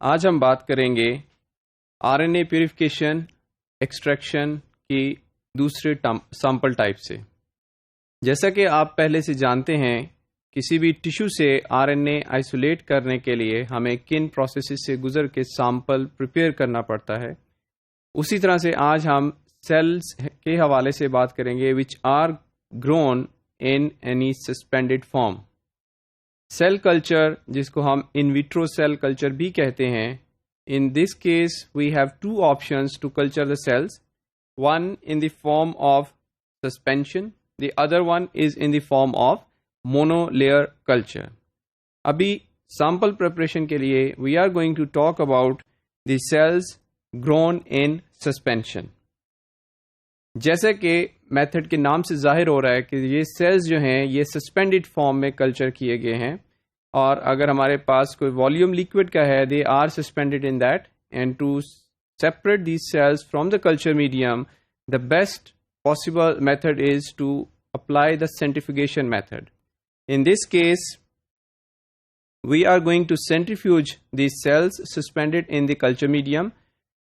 آج ہم بات کریں گے R N A purification extraction کی دوسرے سیمپل ٹائپ سے. جیسا کہ آپ پہلے سے جانتے ہیں کسی بھی ٹیشو سے آر این اے آئسولیٹ کرنے کے لیے ہمیں کن پروسیسز سے گزر کے سیمپل پریپیئر کرنا پڑتا ہے. اسی طرح سے آج ہم سیلز کے حوالے سے بات کریں گے which are grown in any suspended form. Cell culture جس کو ہم ان ویٹرو سیل کلچر بھی کہتے ہیں. In this case, we have two options to culture the cells. One in the form of suspension, the other one is in the form of monolayer culture. Abhi sample preparation ke liye we are going to talk about the cells grown in suspension. جیسے کہ method کے نام سے ظاہر ہو رہا ہے کہ یہ سیلز جو ہیں یہ سسپینڈڈ فارم میں کلچر کیے گئے ہیں، اور اگر ہمارے پاس کوئی والیوم لیکوڈ کا ہے they are suspended in that. And to separate these cells from the culture medium the best possible method is to apply the centrifugation method. In this case we are going to centrifuge these cells suspended in the culture medium.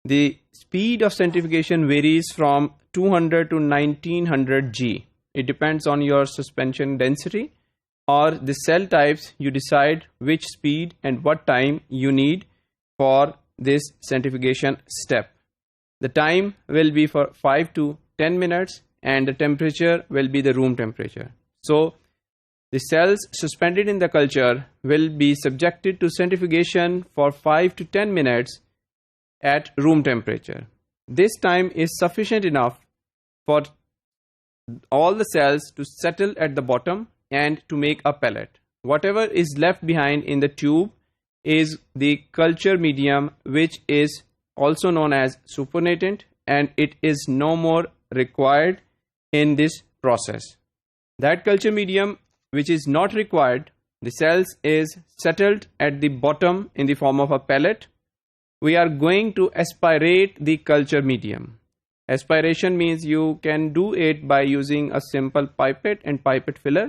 The speed of centrifugation varies from 200 to 1900 G. It depends on your suspension density or the cell types. You decide which speed and what time you need for this centrifugation step. The time will be for 5 to 10 minutes and the temperature will be the room temperature. So the cells suspended in the culture will be subjected to centrifugation for 5 to 10 minutes at room temperature. This time is sufficient enough for all the cells to settle at the bottom and to make a pellet. Whatever is left behind in the tube is the culture medium, which is also known as supernatant, and it is no more required in this process. That culture medium which is not required, the cells is settled at the bottom in the form of a pellet. We are going to aspirate the culture medium. Aspiration means you can do it by using a simple pipette and pipette filler.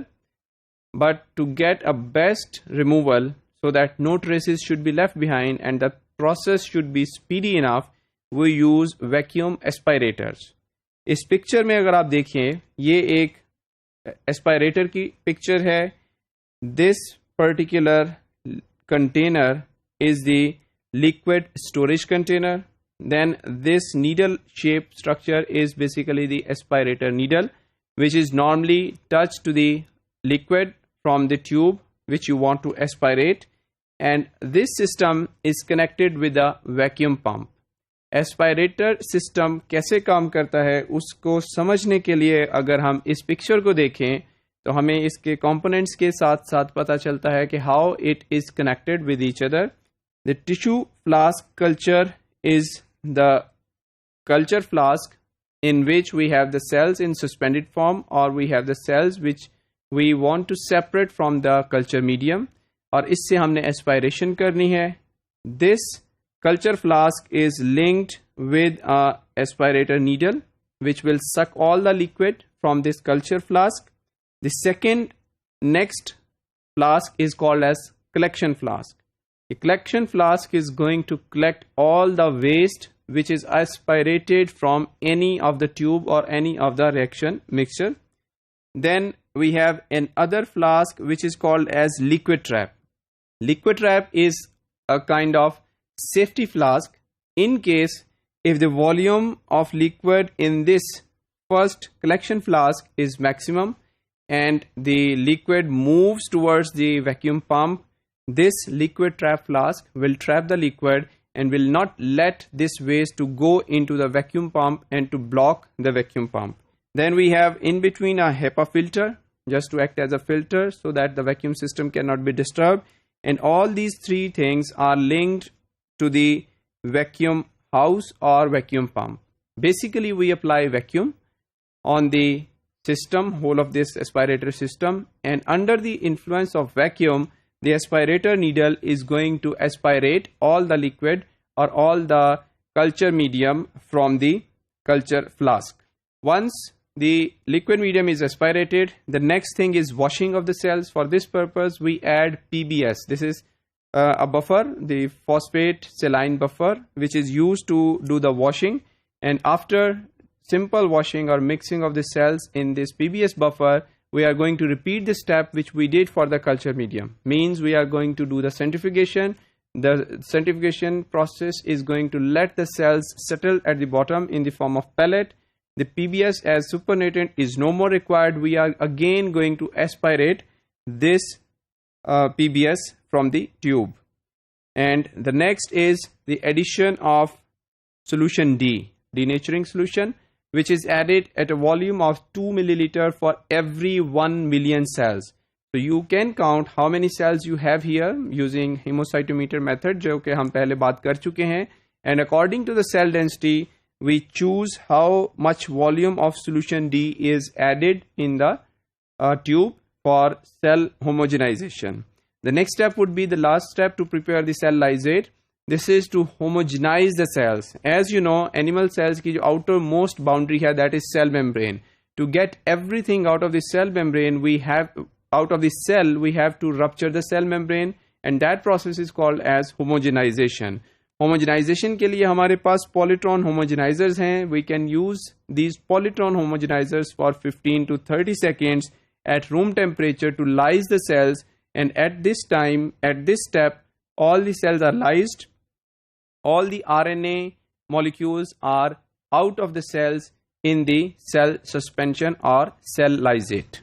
But to get a best removal so that no traces should be left behind and the process should be speedy enough, we use vacuum aspirators. اس picture میں اگر آپ دیکھیں یہ ایک اسپائریٹر کی picture ہے. This particular container is the liquid storage container. Then this needle shaped structure is basically the aspirator needle, which is normally touched to the liquid from the tube which you want to aspirate, and this system is connected with the vacuum pump. Aspirator system کیسے کام کرتا ہے اس کو سمجھنے کے لیے اگر ہم اس picture کو دیکھیں تو ہمیں اس کے کمپوننٹس کے ساتھ ساتھ پتہ چلتا ہے کہ how it is connected with each other. The tissue flask culture is the culture flask in which we have the cells in suspended form, or we have the cells which we want to separate from the culture medium, اور اس سے ہم نے aspiration کرنی ہے. This culture flask is linked with a aspirator needle which will suck all the liquid from this culture flask. The second next flask is called as collection flask. The collection flask is going to collect all the waste which is aspirated from any of the tube or any of the reaction mixture. Then we have another flask which is called as liquid trap. Liquid trap is a kind of safety flask in case if the volume of liquid in this first collection flask is maximum and the liquid moves towards the vacuum pump. This liquid trap flask will trap the liquid and will not let this waste to go into the vacuum pump and to block the vacuum pump. Then we have in between a HEPA filter just to act as a filter so that the vacuum system cannot be disturbed. And all these three things are linked to the vacuum house or vacuum pump. Basically we apply vacuum on the system, whole of this aspirator system, and under the influence of vacuum the aspirator needle is going to aspirate all the liquid or all the culture medium from the culture flask. Once the liquid medium is aspirated, the next thing is washing of the cells. For this purpose we add PBS. This is a buffer, the phosphate saline buffer, which is used to do the washing. And after simple washing or mixing of the cells in this PBS buffer, we are going to repeat the step which we did for the culture medium. Means we are going to do the centrifugation. The centrifugation process is going to let the cells settle at the bottom in the form of pellet. The PBS as supernatant is no more required. We are again going to aspirate this PBS from the tube. And the next is the addition of solution D, denaturing solution, which is added at a volume of 2 milliliter for every 1 million cells. So you can count how many cells you have here using hemocytometer method, جو کہ ہم پہلے بات کر چکے ہیں. And according to the cell density, we choose how much volume of solution D is added in the tube for cell homogenization. The next step would be the last step to prepare the cell lysate. This is to homogenize the cells. As you know, animal cells کی جو outermost boundary ہے, that is cell membrane. To get everything out of the cell membrane, we have to rupture the cell membrane, and that process is called as homogenization. Homogenization کے لیے ہمارے پاس polytron homogenizers ہیں. We can use these polytron homogenizers for 15 to 30 seconds at room temperature to lyse the cells. And at this step, all the cells are lysed. All the RNA molecules are out of the cells in the cell suspension or cell lysate.